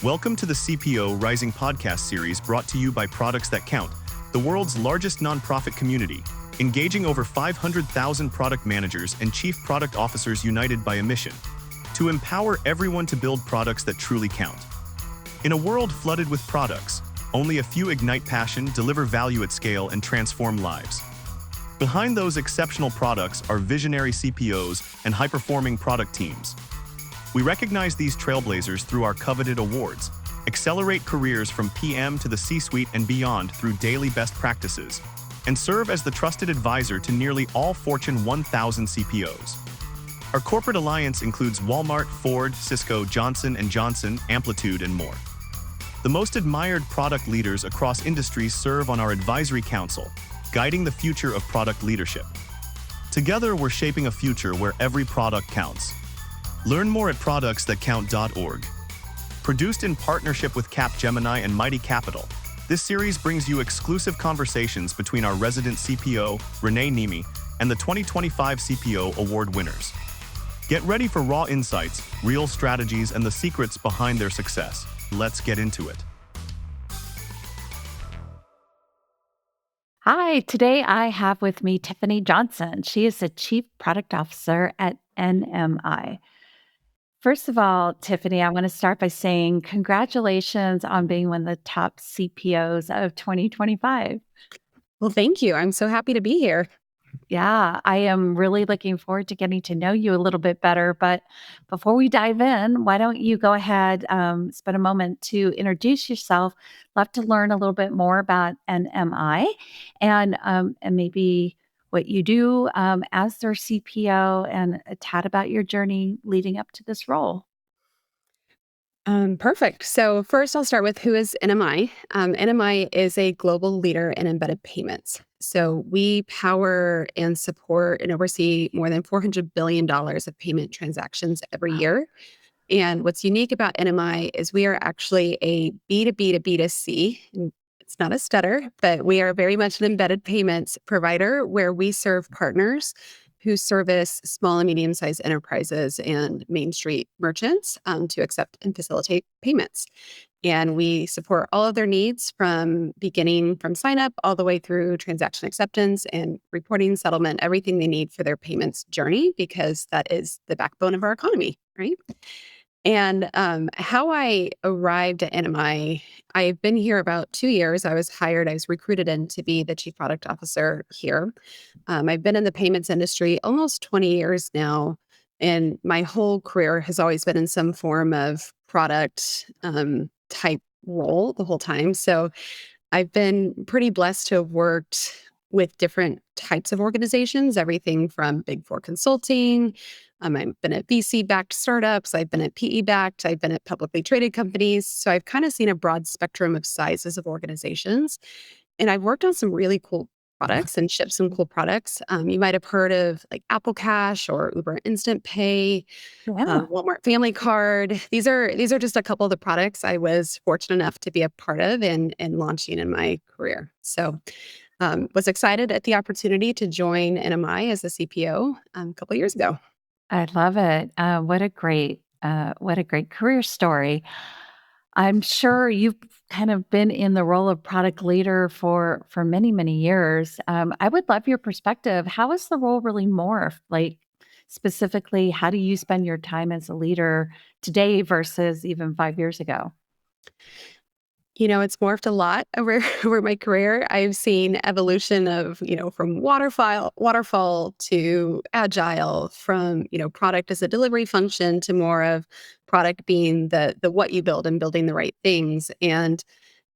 Welcome to the CPO Rising podcast series brought to you by Products That Count, the world's largest nonprofit community, engaging over 500,000 product managers and chief product officers united by a mission to empower everyone to build products that truly count. In a world flooded with products, only a few ignite passion, deliver value at scale, and transform lives. Behind those exceptional products are visionary CPOs and high-performing product teams. We recognize these trailblazers through our coveted awards, accelerate careers from PM to the C-suite and beyond through daily best practices, and serve as the trusted advisor to nearly all Fortune 1000 CPOs. Our corporate alliance includes Walmart, Ford, Cisco, Johnson & Johnson, Amplitude, and more. The most admired product leaders across industries serve on our advisory council, guiding the future of product leadership. Together, we're shaping a future where every product counts. Learn more at productsthatcount.org. Produced in partnership with Capgemini and Mighty Capital, this series brings you exclusive conversations between our resident CPO, Renee Niemi, and the 2025 CPO Award winners. Get ready for raw insights, real strategies, and the secrets behind their success. Let's get into it. Hi, today I have with me Tiffany Johnson. She is the Chief Product Officer at NMI. First of all, Tiffany, I want to start by saying congratulations on being one of the top CPOs of 2025. Well, thank you. I'm so happy to be here. Yeah, I am really looking forward to getting to know you a little bit better. But before we dive in, why don't you go ahead, spend a moment to introduce yourself? Love to learn a little bit more about NMI and maybe what you do as their CPO and a tad about your journey leading up to this role. Perfect. So first, I'll start with who is NMI. NMI is a global leader in embedded payments. So we power and support and oversee more than $400 billion of payment transactions every year. And what's unique about NMI is we are actually a B2B to B2C. And it's not a stutter, but we are very much an embedded payments provider where we serve partners who service small and medium-sized enterprises and Main Street merchants to accept and facilitate payments. And we support all of their needs beginning from sign up all the way through transaction acceptance and reporting, settlement, everything they need for their payments journey, because that is the backbone of our economy, right? And how I arrived at NMI, I've been here about 2 years. I was recruited in to be the chief product officer here. I've been in the payments industry almost 20 years now, and my whole career has always been in some form of product type role the whole time. So I've been pretty blessed to have worked with different types of organizations, everything from Big Four consulting. I've been at VC-backed startups. I've been at PE-backed. I've been at publicly traded companies. So I've kind of seen a broad spectrum of sizes of organizations. And I've worked on some really cool products and shipped some cool products. You might have heard of like Apple Cash or Uber Instant Pay, Walmart Family Card. These are just a couple of the products I was fortunate enough to be a part of and launching in my career. So was excited at the opportunity to join NMI as a CPO a couple of years ago. I love it. What a great career story. I'm sure you've kind of been in the role of product leader for many, many years. I would love your perspective. How has the role really morphed? Like specifically, how do you spend your time as a leader today versus even 5 years ago? It's morphed a lot over my career. I've seen evolution of, from waterfall to agile, from, product as a delivery function to more of product being the what you build and building the right things. And,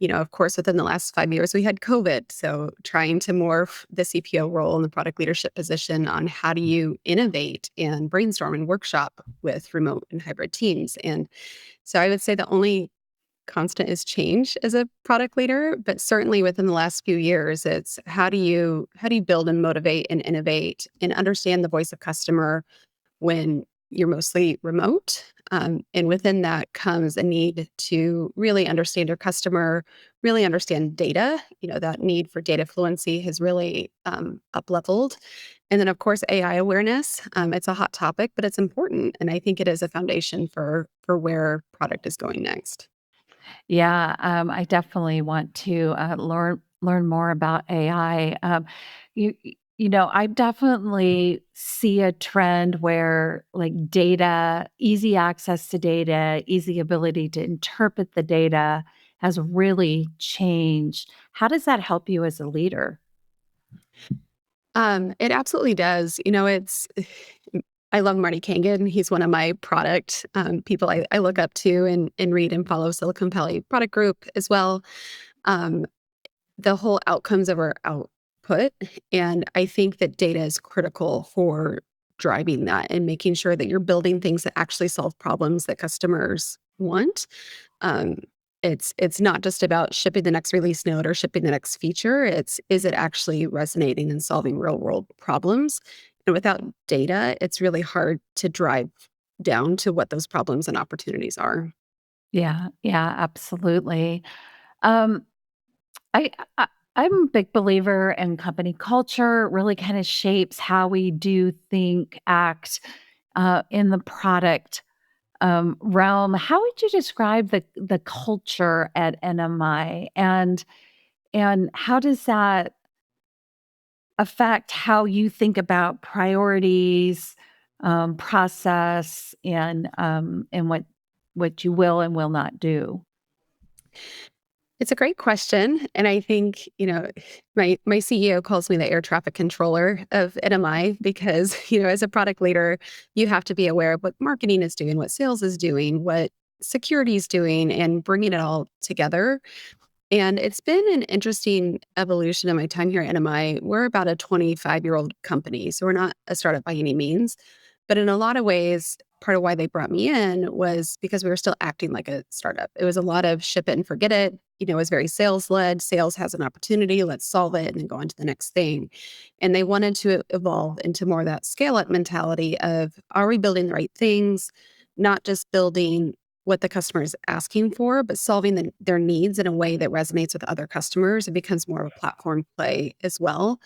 of course, within the last 5 years, we had COVID. So trying to morph the CPO role in the product leadership position on how do you innovate and brainstorm and workshop with remote and hybrid teams. And so I would say the only constant is change as a product leader, but certainly within the last few years, it's how do you build and motivate and innovate and understand the voice of customer when you're mostly remote. And within that comes a need to really understand your customer, really understand data. That need for data fluency has really up-leveled. And then, of course, AI awareness. It's a hot topic, but it's important. And I think it is a foundation for where product is going next. Yeah, I definitely want to learn more about AI. I definitely see a trend where like data, easy access to data, easy ability to interpret the data has really changed. How does that help you as a leader? It absolutely does. It's I love Marty Kangan. He's one of my product people I look up to and read and follow Silicon Valley Product Group as well. Um, the whole outcomes of our output, and I think that data is critical for driving that and making sure that you're building things that actually solve problems that customers want. Um, it's not just about shipping the next release note or shipping the next feature. It's is it actually resonating and solving real world problems? And without data, it's really hard to drive down to what those problems and opportunities are. Yeah, yeah, absolutely. Um, I, I I'm a big believer in company culture. Really, kind of shapes how we do think, act in the product realm. How would you describe the culture at NMI, and how does that affect how you think about priorities, process, and what you will and will not do? It's a great question, and I think, my CEO calls me the air traffic controller of NMI because, as a product leader, you have to be aware of what marketing is doing, what sales is doing, what security is doing, and bringing it all together. And it's been an interesting evolution in my time here at NMI. We're about a 25-year-old company, so we're not a startup by any means. But in a lot of ways, part of why they brought me in was because we were still acting like a startup. It was a lot of ship it and forget it. It was very sales led. Sales has an opportunity, let's solve it and then go on to the next thing. And they wanted to evolve into more of that scale up mentality of are we building the right things, not just building what the customer is asking for, but solving their needs in a way that resonates with other customers. It becomes more of a platform play as well.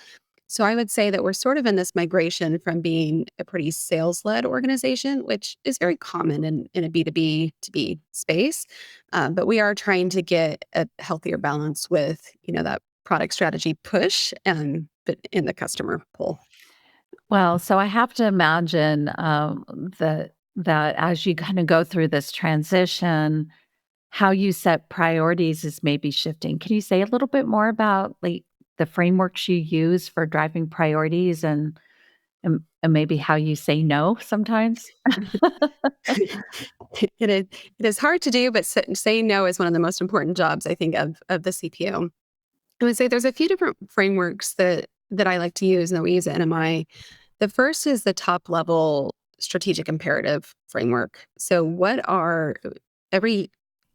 So I would say that we're sort of in this migration from being a pretty sales-led organization, which is very common in a B2B to B space. But we are trying to get a healthier balance with, that product strategy push but in the customer pull. Well, so I have to imagine that as you kind of go through this transition, how you set priorities is maybe shifting. Can you say a little bit more about like the frameworks you use for driving priorities and maybe how you say no sometimes? It is hard to do, but saying no is one of the most important jobs, I think, of the CPO. I would say there's a few different frameworks that I like to use and that we use at NMI. The first is the top level strategic imperative framework. So what are every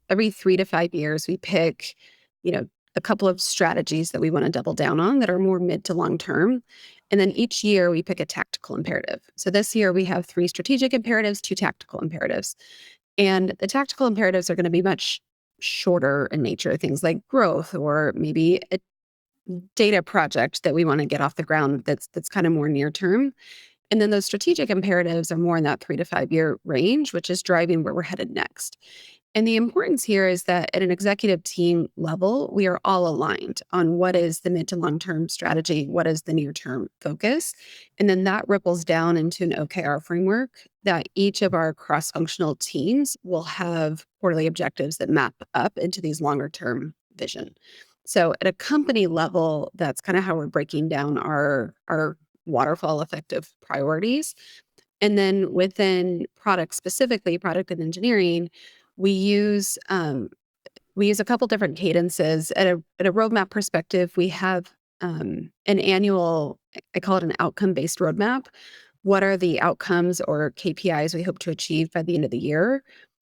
every 3 to 5 years we pick, you know, a couple of strategies that we want to double down on that are more mid to long term. And then each year we pick a tactical imperative. So this year we have 3 strategic imperatives, 2 tactical imperatives. And the tactical imperatives are going to be much shorter in nature, things like growth or maybe a data project that we want to get off the ground that's kind of more near term. And then those strategic imperatives are more in that 3 to 5 year range, which is driving where we're headed next. And the importance here is that at an executive team level, we are all aligned on what is the mid to long term strategy, what is the near term focus. And then that ripples down into an OKR framework that each of our cross functional teams will have quarterly objectives that map up into these longer term vision. So at a company level, that's kind of how we're breaking down our waterfall effective priorities. And then within product specifically, product and engineering, we use a couple different cadences at a roadmap perspective. We have an annual, I call it an outcome based roadmap. What are the outcomes or KPIs we hope to achieve by the end of the year?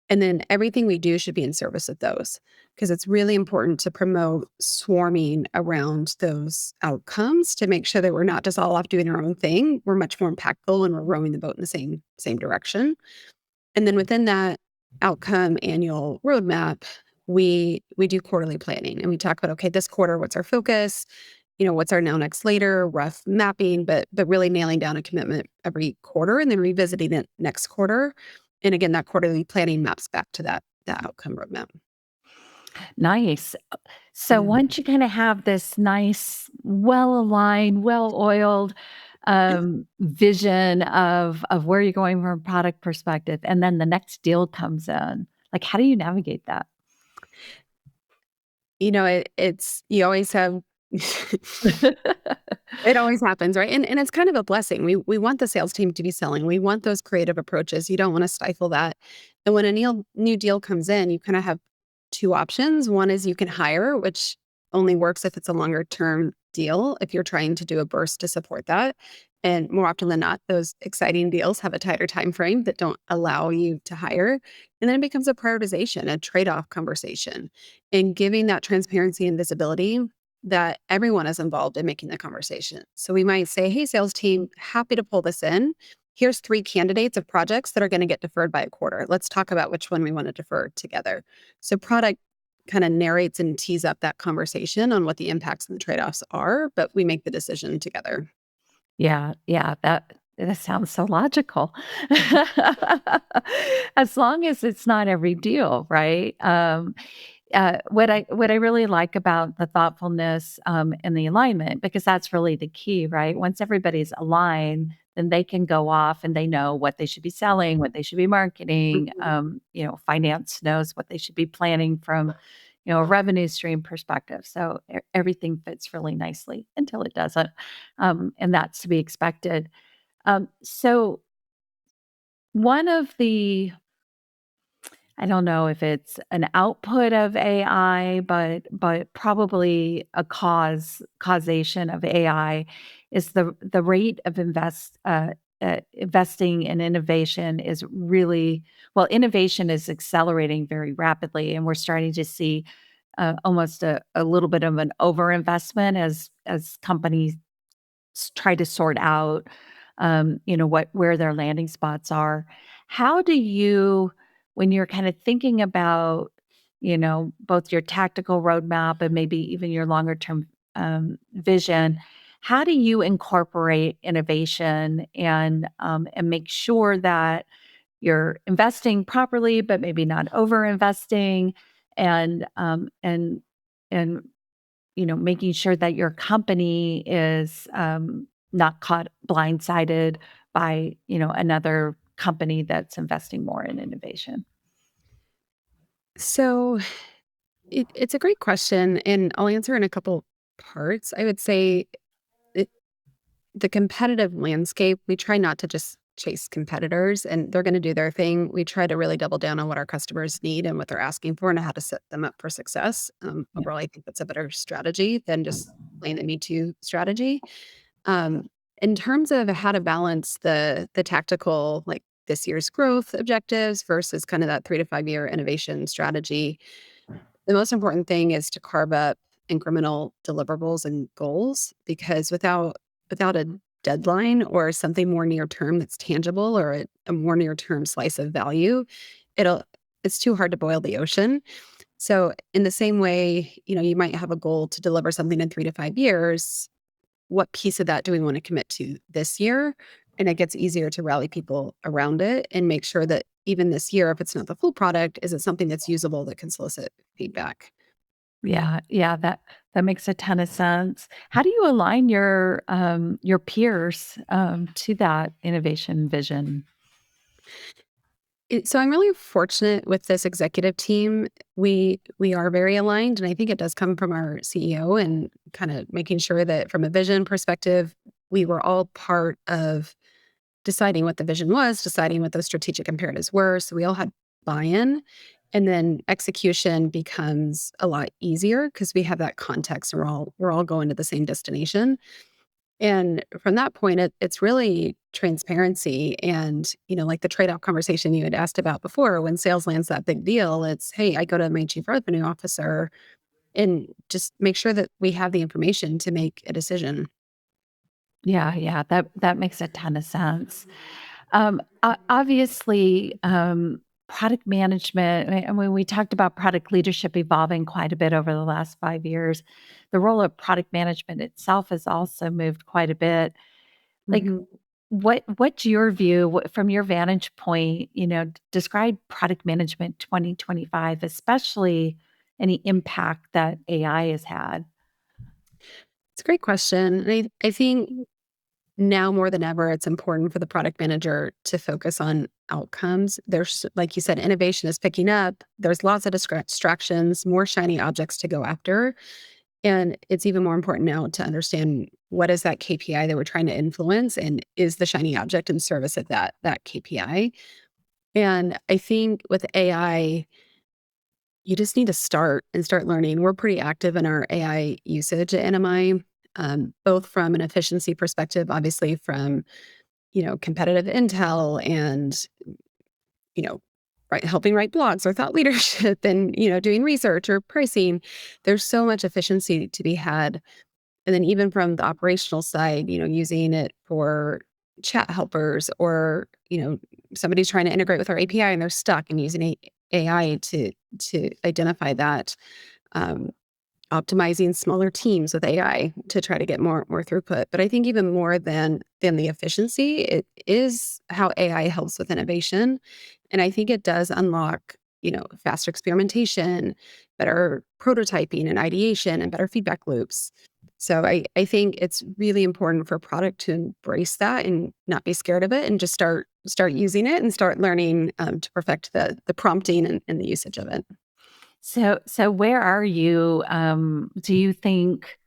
And then everything we do should be in service of those because it's really important to promote swarming around those outcomes to make sure that we're not just all off doing our own thing. We're much more impactful and we're rowing the boat in the same direction. And then within that outcome annual roadmap, we do quarterly planning and we talk about, okay, this quarter, what's our focus? What's our now next later, rough mapping, but really nailing down a commitment every quarter and then revisiting it next quarter. And again, that quarterly planning maps back to that outcome roadmap. Nice. So Yeah. once you kind of have this nice, well-aligned, well-oiled vision of where you're going from a product perspective, and then the next deal comes in, like how do you navigate that? It's you always have it always happens, right? And it's kind of a blessing. We want the sales team to be selling. We want those creative approaches. You don't want to stifle that. And when a new deal comes in, you kind of have two options. One is you can hire, which only works if it's a longer term deal, if you're trying to do a burst to support that. And more often than not, those exciting deals have a tighter time frame that don't allow you to hire. And then it becomes a prioritization, a trade-off conversation. And giving that transparency and visibility that everyone is involved in making the conversation. So we might say, hey, sales team, happy to pull this in. Here's three candidates of projects that are going to get deferred by a quarter. Let's talk about which one we want to defer together. So product kind of narrates and tees up that conversation on what the impacts and the trade-offs are, but we make the decision together. Yeah, yeah, that sounds so logical. As long as it's not every deal, right? What I really like about the thoughtfulness, and the alignment, because that's really the key, right? Once everybody's aligned, then they can go off and they know what they should be selling, what they should be marketing. Mhm. Finance knows what they should be planning from, a revenue stream perspective. So everything fits really nicely until it doesn't, and that's to be expected. So one of the I don't know if it's an output of AI, but probably a causation of AI is the rate of investing in innovation is really well, innovation is accelerating very rapidly, and we're starting to see almost a little bit of an overinvestment as companies try to sort out, where their landing spots are. How do you, when you're kind of thinking about, both your tactical roadmap and maybe even your longer term vision, how do you incorporate innovation and make sure that you're investing properly, but maybe not over investing, and and making sure that your company is, not caught blindsided by, another company that's investing more in innovation. So it's a great question, and I'll answer in a couple parts. I would say it, the competitive landscape, we try not to just chase competitors and they're going to do their thing. We try to really double down on what our customers need and what they're asking for and how to set them up for success. Yeah. Overall, I think that's a better strategy than just playing the Me Too strategy. Um, in terms of how to balance the tactical, like this year's growth objectives versus kind of that 3 to 5 year innovation strategy, the most important thing is to carve up incremental deliverables and goals because without a deadline or something more near term that's tangible or a more near term slice of value, it'll it's too hard to boil the ocean. So in the same way, you might have a goal to deliver something in 3 to 5 years. What piece of that do we want to commit to this year? And it gets easier to rally people around it and make sure that even this year, if it's not the full product, is it something that's usable that can solicit feedback? Yeah, yeah, that makes a ton of sense. How do you align your peers, to that innovation vision? So I'm really fortunate with this executive team. We are very aligned, and I think it does come from our CEO and kind of making sure that from a vision perspective, we were all part of deciding what the vision was, deciding what those strategic imperatives were. So we all had buy-in. And then execution becomes a lot easier because we have that context. We're all going to the same destination. And from that point, it's really transparency and, like the trade-off conversation you had asked about before, when sales lands that big deal, it's, hey, I go to my chief revenue officer and just make sure that we have the information to make a decision. Yeah, yeah, that makes a ton of sense. Obviously, product management, and when we talked about product leadership evolving quite a bit over the last 5 years, the role of product management itself has also moved quite a bit. Like, Mhm. what's your view from your vantage point? Describe product management 2025, especially any impact that AI has had? It's a great question. And I think now more than ever, it's important for the product manager to focus on outcomes. There's, like you said, innovation is picking up. There's lots of distractions, more shiny objects to go after. And it's even more important now to understand what is that KPI that we're trying to influence, and is the shiny object in service of that KPI. And I think with AI, you just need to start learning. We're pretty active in our AI usage at NMI, both from an efficiency perspective, obviously from, competitive intel and, helping write blogs or thought leadership and, doing research or pricing. There's so much efficiency to be had. And then even from the operational side, using it for chat helpers, or, somebody's trying to integrate with our API and they're stuck, and using AI to identify that, um, optimizing smaller teams with AI to try to get more throughput. But I think even more than the efficiency, it is how AI helps with innovation. And I think it does unlock, faster experimentation, better prototyping and ideation, and better feedback loops. So I think it's really important for product to embrace that and not be scared of it, and just start using it and start learning, to perfect the prompting and the usage of it. So where are you? Do you think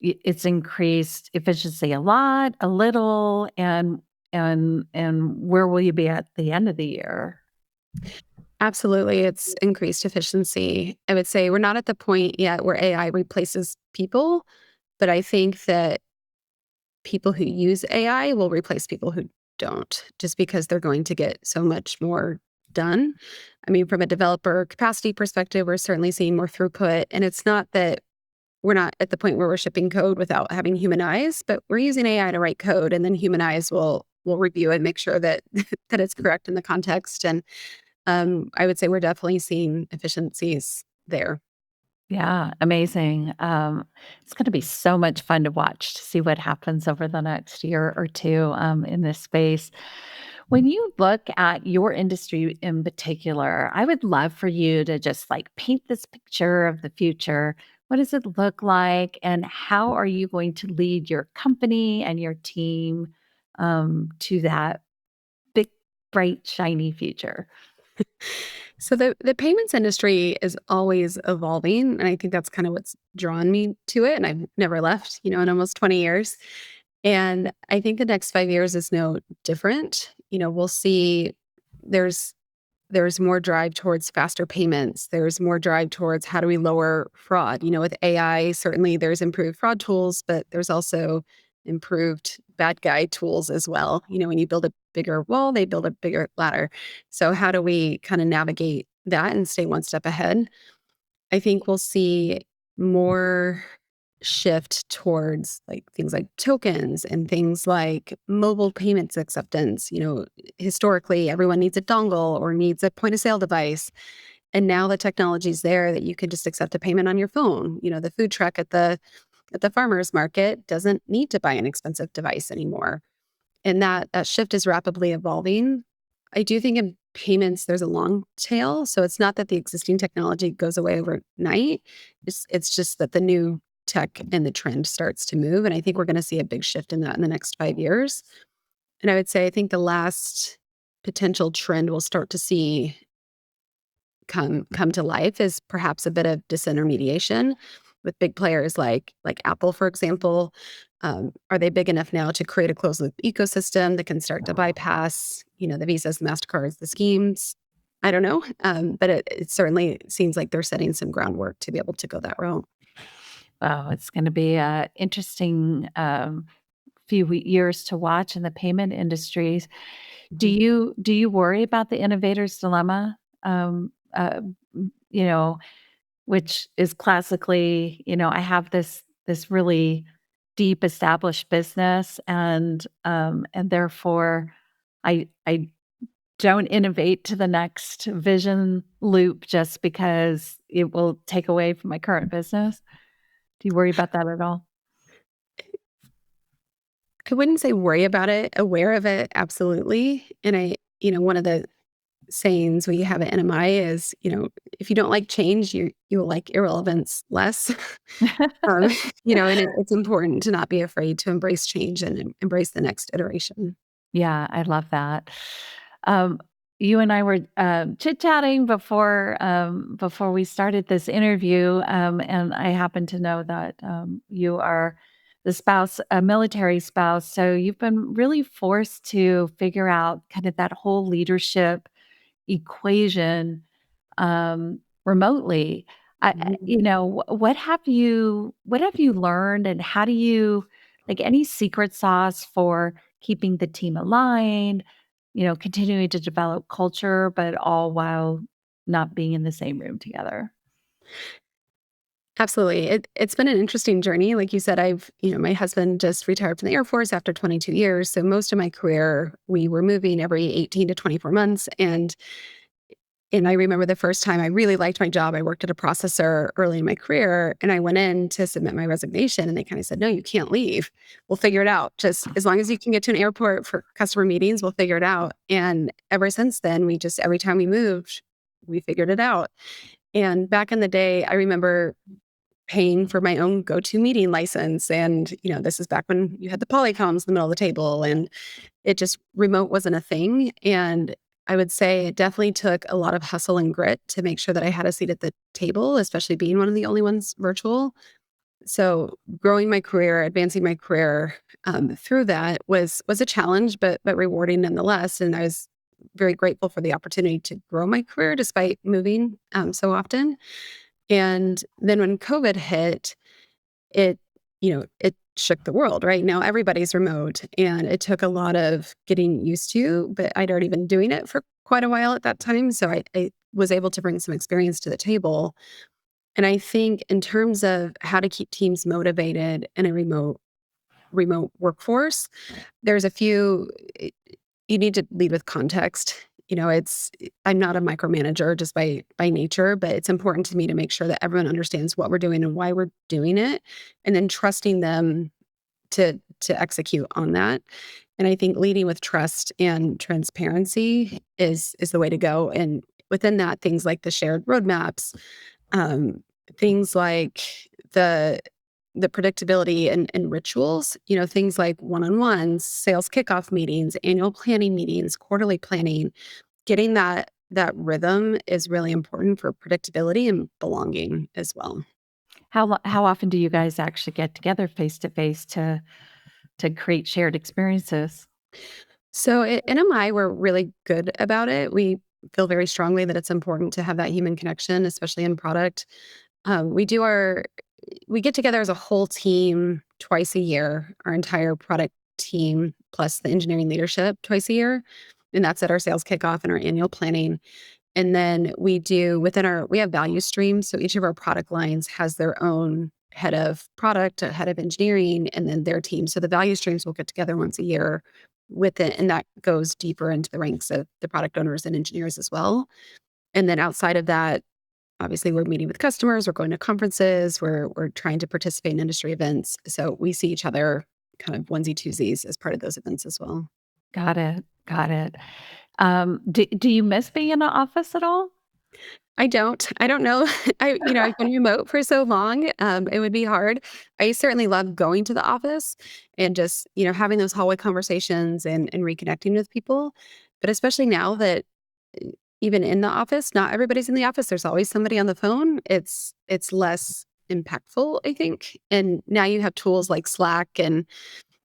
it's increased efficiency a lot, a little, and where will you be at the end of the year? Absolutely, it's increased efficiency. I would say we're not at the point yet where AI replaces people, but I think that people who use AI will replace people who don't, just because they're going to get so much more done. I mean, from a developer capacity perspective, we're certainly seeing more throughput. And it's not that we're not at the point where we're shipping code without having human eyes, but we're using AI to write code, and then human eyes will review it, make sure that that it's correct in the context. And I would say we're definitely seeing efficiencies there. Yeah, amazing. It's going to be so much fun to watch to see what happens over the next year or two in this space. When you look at your industry in particular, I would love for you to just like paint this picture of the future. What does it look like, and how are you going to lead your company and your team to that big, bright, shiny future? So the payments industry is always evolving, and I think that's kind of what's drawn me to it. And I've never left, in almost 20 years. And I think the next 5 years is no different. We'll see there's there's more drive towards faster payments. There's more drive towards how do we lower fraud. With AI, certainly there's improved fraud tools, but there's also improved bad guy tools as well. When you build a bigger wall, they build a bigger ladder. So how do we kind of navigate that and stay one step ahead? I think we'll see more shift towards like things like tokens and things like mobile payments acceptance. Historically, everyone needs a dongle or needs a point of sale device. And now the technology's there that you can just accept a payment on your phone. The food truck at the farmer's market doesn't need to buy an expensive device anymore. And that shift is rapidly evolving. I do think in payments, there's a long tail. So it's not that the existing technology goes away overnight. It's just that the new tech and the trend starts to move. And I think we're going to see a big shift in that in the next 5 years. And I would say I think the last potential trend we'll start to see come to life is perhaps a bit of disintermediation with big players like Apple, for example. Are they big enough now to create a closed loop ecosystem that can start to bypass, the Visas, the Mastercards, the schemes? I don't know, but it certainly seems like they're setting some groundwork to be able to go that route. Wow, it's going to be a interesting few years to watch in the payment industries. Do Mhm. you worry about the innovator's dilemma? You know, which is classically, I have this really deep established business, and therefore I don't innovate to the next vision loop just because it will take away from my current business. Do you worry about that at all? I wouldn't say worry about it, aware of it, absolutely. And one of the sayings we have at NMI is, if you don't like change, you'll like irrelevance less. Um, and it's important to not be afraid to embrace change and embrace the next iteration. Yeah, I love that. Um, you and I were chit-chatting before we started this interview, and I happen to know that you are the spouse, a military spouse, so you've been really forced to figure out kind of that whole leadership equation remotely. Mhm. What have you learned, and how do you like any secret sauce for keeping the team aligned? Continuing to develop culture, but all while not being in the same room together. Absolutely. It's been an interesting journey. Like you said, my husband just retired from the Air Force after 22 years. So most of my career, we were moving every 18 to 24 months. And I remember the first time I really liked my job. I worked at a processor early in my career, and I went in to submit my resignation, and they kind of said, "No, you can't leave. We'll figure it out. Just as long as you can get to an airport for customer meetings, we'll figure it out." And ever since then, we just every time we moved, we figured it out. And back in the day, I remember paying for my own GoToMeeting license, and this is back when you had the Polycoms in the middle of the table, and it just remote wasn't a thing. And I would say it definitely took a lot of hustle and grit to make sure that I had a seat at the table, especially being one of the only ones virtual. So growing my career, advancing my career through that was a challenge, but rewarding nonetheless. And I was very grateful for the opportunity to grow my career despite moving so often. And then when COVID hit, it it shook the world. Right now everybody's remote, and it took a lot of getting used to, but I'd already been doing it for quite a while at that time, so I was able to bring some experience to the table. And I think in terms of how to keep teams motivated in a remote workforce, there's a few you need to lead with context. I'm not a micromanager just by nature, but it's important to me to make sure that everyone understands what we're doing and why we're doing it, and then trusting them to execute on that. And I think leading with trust and transparency is the way to go. And within that, things like the shared roadmaps, um, things like the the predictability and rituals, things like one-on-ones, sales kickoff meetings, annual planning meetings, quarterly planning, getting that rhythm is really important for predictability and belonging as well. How often do you guys actually get together face to face to create shared experiences? So at NMI, we're really good about it. We feel very strongly that it's important to have that human connection, especially in product. We get together as a whole team twice a year, our entire product team plus the engineering leadership twice a year. And that's at our sales kickoff and our annual planning. And then we have value streams. So each of our product lines has their own head of product, a head of engineering, and then their team. So the value streams will get together once a year with it. And that goes deeper into the ranks of the product owners and engineers as well. And then outside of that, obviously we're meeting with customers, we're going to conferences, we're trying to participate in industry events. So we see each other kind of onesie twosies as part of those events as well. Got it. Got it. Do you miss being in the office at all? I don't. I don't know. I've been remote for so long. It would be hard. I certainly love going to the office and just, having those hallway conversations and reconnecting with people. But especially now that even in the office, not everybody's in the office. There's always somebody on the phone. It's less impactful, I think. And now you have tools like Slack and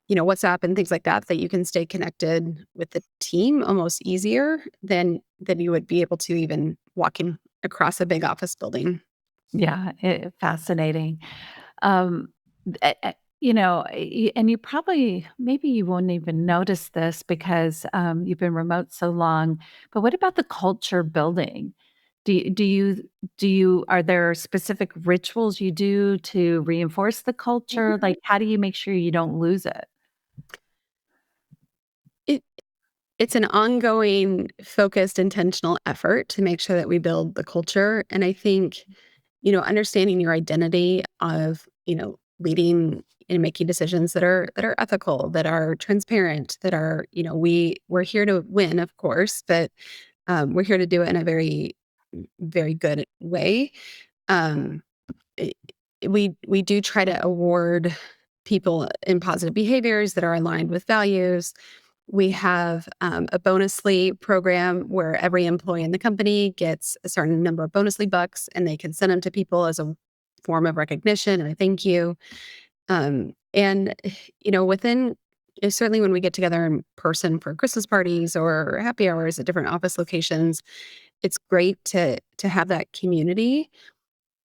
WhatsApp and things like that that you can stay connected with the team almost easier than you would be able to even walking across a big office building. Yeah, fascinating. Um, and you probably maybe you won't even notice this because you've been remote so long. But what about the culture building? Do you are there specific rituals you do to reinforce the culture? Like, how do you make sure you don't lose it? It it's an ongoing, focused, intentional effort to make sure that we build the culture. And I think, understanding your identity of, leading and making decisions that are ethical, that are transparent, that are, we're here to win, of course, but we're here to do it in a very very good way. Um, i- we do try to award people in positive behaviors that are aligned with values. We have a bonusly program where every employee in the company gets a certain number of bonusly bucks, and they can send them to people as a form of recognition and a thank you. And within certainly when we get together in person for Christmas parties or happy hours at different office locations, it's great to have that community.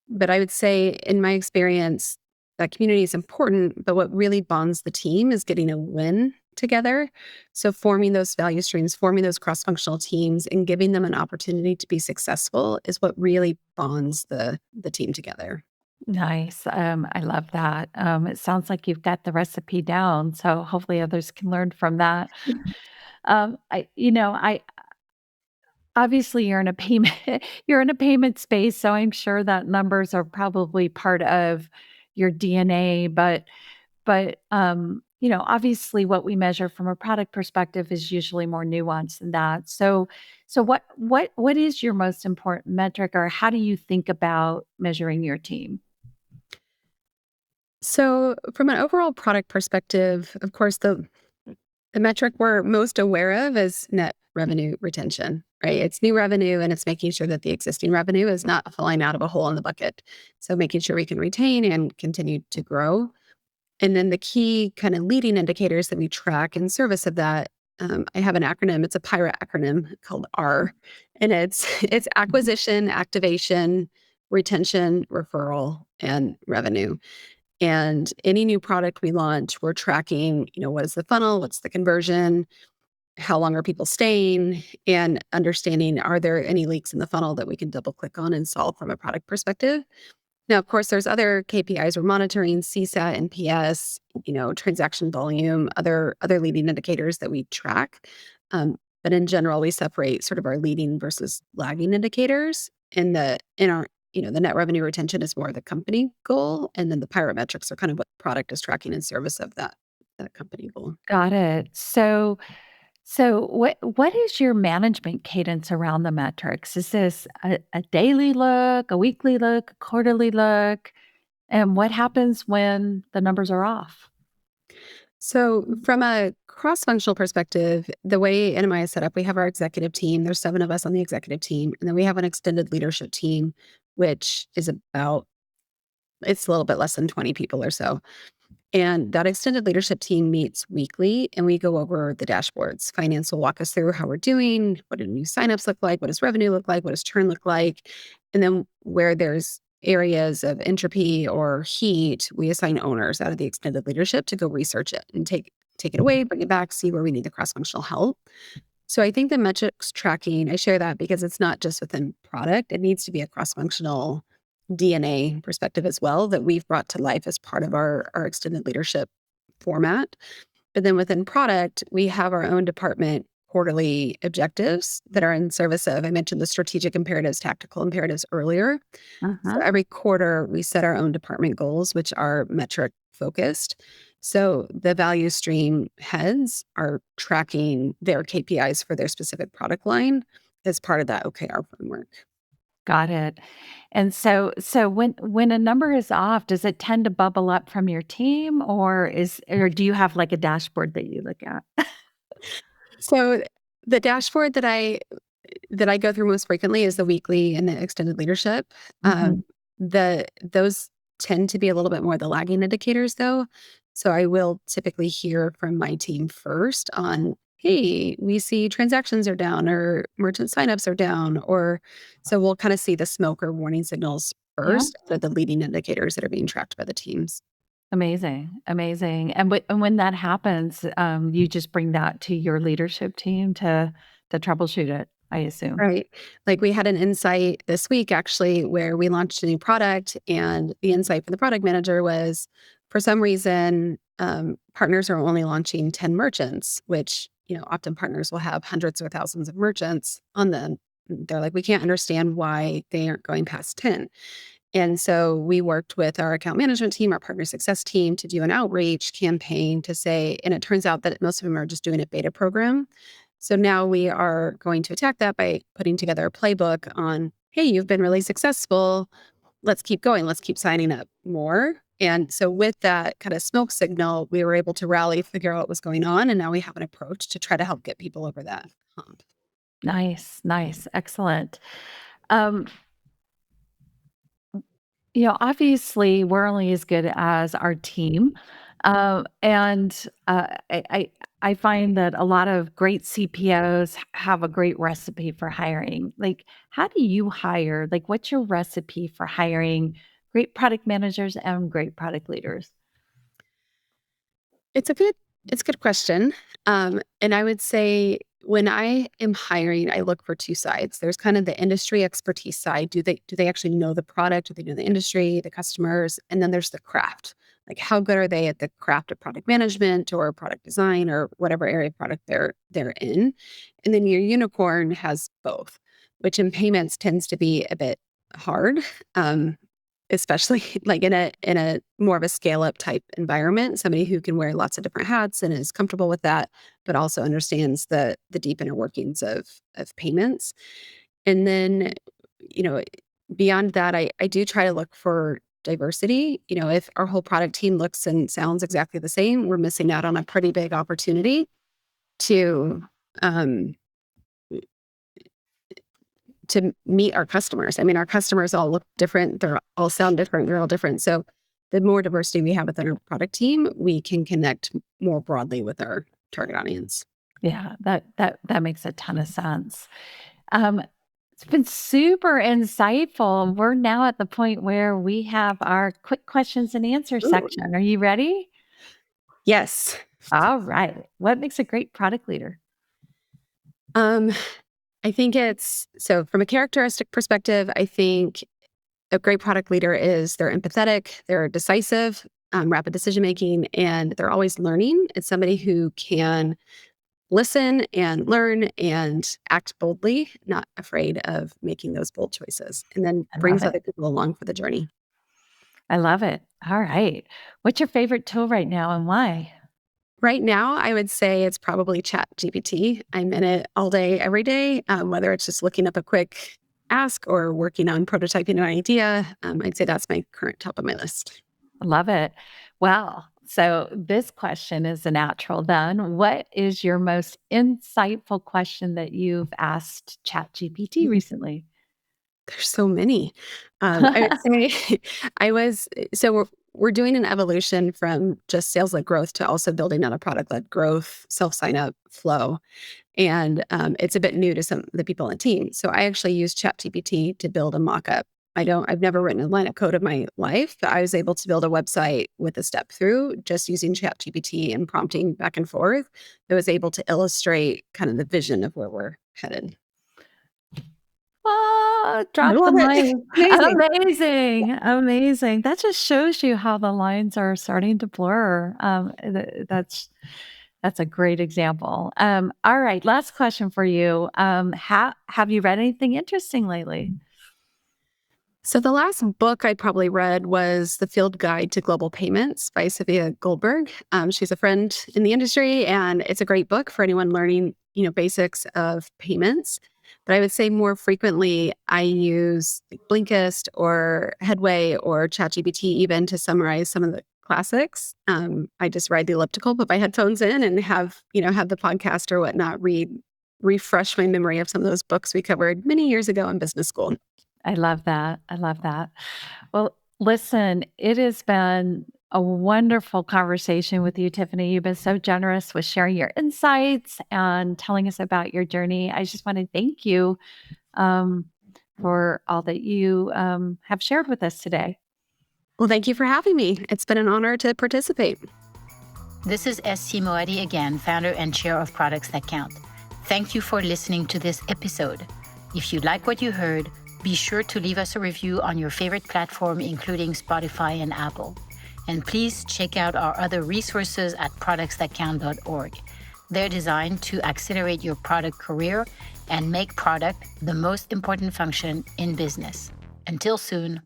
But I would say, in my experience, that community is important, but what really bonds the team is getting a win together. So forming those value streams, forming those cross-functional teams, and giving them an opportunity to be successful is what really bonds the team together. Nice. I love that. It sounds like you've got the recipe down, so hopefully others can learn from that. I obviously you're in a payment you're in a payment space, so I'm sure that numbers are probably part of your DNA, but obviously what we measure from a product perspective is usually more nuanced than that. So what is your most important metric, or how do you think about measuring your team? So from an overall product perspective, of course, the metric we're most aware of is net revenue retention, right? It's new revenue, and it's making sure that the existing revenue is not falling out of a hole in the bucket. So making sure we can retain and continue to grow. And then the key kind of leading indicators that we track in service of that, I have an acronym. It's a pirate acronym called R, and it's acquisition, activation, retention, referral, and revenue. And any new product we launch, we're tracking, what is the funnel? What's the conversion? How long are people staying? And understanding, are there any leaks in the funnel that we can double click on and solve from a product perspective? Now, of course, there's other KPIs we're monitoring, CSAT, NPS, transaction volume, other leading indicators that we track. But in general, we separate sort of our leading versus lagging indicators. In the net revenue retention is more the company goal, and then the pirate metrics are kind of what product is tracking in service of that company goal. Got it. So what is your management cadence around the metrics? Is this a daily look, a weekly look, a quarterly look? And what happens when the numbers are off? So, from a cross-functional perspective, the way NMI is set up, we have our executive team. There's 7 of us on the executive team, and then we have an extended leadership team, which is it's a little bit less than 20 people or so. And that extended leadership team meets weekly, and we go over the dashboards. Finance will walk us through how we're doing, what do new signups look like, what does revenue look like, what does churn look like, and then where there's areas of entropy or heat, we assign owners out of the extended leadership to go research it and take it away, bring it back, see where we need the cross-functional help. So I think the metrics tracking, I share that because it's not just within product, it needs to be a cross-functional DNA perspective as well that we've brought to life as part of our extended leadership format. But then within product, we have our own department quarterly objectives that are in service of, I mentioned the strategic imperatives, tactical imperatives earlier. So Uh-huh. every quarter, we set our own department goals, which are metric focused. So the value stream heads are tracking their KPIs for their specific product line as part of that OKR framework. Got it. And so when a number is off, does it tend to bubble up from your team, or do you have like a dashboard that you look at? So the dashboard that I go through most frequently is the weekly and the extended leadership. Mhm. Those tend to be a little bit more the lagging indicators, though. So I will typically hear from my team first on, hey, we see transactions are down or merchant signups are down, or so we'll kind of see the smoke or warning signals Yeah. first, the leading indicators that are being tracked by the teams. Amazing, amazing. And when that happens, you just bring that to your leadership team to troubleshoot it, I assume. Right. Like we had an insight this week actually where we launched a new product, and the insight for the product manager was for some reason, partners are only launching 10 merchants, which, often partners will have hundreds or thousands of merchants on them. They're like, we can't understand why they aren't going past 10. And so we worked with our account management team, our partner success team to do an outreach campaign to say, and it turns out that most of them are just doing a beta program. So now we are going to attack that by putting together a playbook on hey, you've been really successful. Let's keep going. Let's keep signing up more. And so with that kind of smoke signal, we were able to rally, figure out what was going on. And now we have an approach to try to help get people over that hump. Nice, nice, excellent. Um, obviously, we're only as good as our team, and I find that a lot of great CPOs have a great recipe for hiring. Like, how do you hire? Like, what's your recipe for hiring great product managers and great product leaders? It's a good question. And I would say when I am hiring, I look for two sides. There's kind of the industry expertise side. Do they actually know the product? Do they know the industry, the customers? And then there's the craft. Like how good are they at the craft of product management or product design or whatever area of product they're in? And then your unicorn has both, which in payments tends to be a bit hard. Um, Especially like in a more of a scale up type environment, somebody who can wear lots of different hats and is comfortable with that, but also understands the deep inner workings of payments. And then, you know, beyond that, I do try to look for diversity. If our whole product team looks and sounds exactly the same, we're missing out on a pretty big opportunity to um to meet our customers. I mean, our customers all look different. They're all sound different. They're all different. So the more diversity we have within our product team, we can connect more broadly with our target audience. Yeah, that makes a ton of sense. Um, it's been super insightful. We're now at the point where we have our quick questions and answers Ooh. section. Are you ready? Yes. All right. What makes a great product leader? Um, I think it's so from a characteristic perspective, I think a great product leader is they're empathetic, they're decisive, rapid decision making, and they're always learning. It's somebody who can listen and learn and act boldly, not afraid of making those bold choices, and then I love brings it. other people along for the journey. I love it. All right. What's your favorite tool right now and why? Right now, I would say it's probably Chat GPT. I'm in it all day, every day, whether it's just looking up a quick ask or working on prototyping an idea. I'd say that's my current top of my list. I love it. Well, so this question is a natural then. What is your most insightful question that you've asked ChatGPT recently? There's so many. I would say I was so we're doing an evolution from just sales-led growth to also building out a product-led growth, self-sign-up flow. And it's a bit new to some of the people on the team. So I actually used ChatGPT to build a mock-up. I've never written a line of code of my life, but I was able to build a website with a step through just using ChatGPT and prompting back and forth. That was able to illustrate kind of the vision of where we're headed. Ah, I drop the love it. mic. Amazing. Amazing, amazing. That just shows you how the lines are starting to blur. That's a great example. All right, last question for you. Have you read anything interesting lately? So the last book I probably read was The Field Guide to Global Payments by Sophia Goldberg. She's a friend in the industry, and it's a great book for anyone learning, basics of payments. But I would say more frequently, I use like Blinkist or Headway or ChatGPT even to summarize some of the classics. I just ride the elliptical, put my headphones in, and have the podcast or whatnot refresh my memory of some of those books we covered many years ago in business school. I love that. I love that. Well, listen, it has been a wonderful conversation with you, Tiffany. You've been so generous with sharing your insights and telling us about your journey. I just want to thank you um, for all that you have shared with us today. Well, thank you for having me. It's been an honor to participate. This is SC Moadi again, founder and chair of Products That Count. Thank you for listening to this episode. If you like what you heard, be sure to leave us a review on your favorite platform, including Spotify and Apple. And please check out our other resources at productsthatcount.org. They're designed to accelerate your product career and make product the most important function in business. Until soon.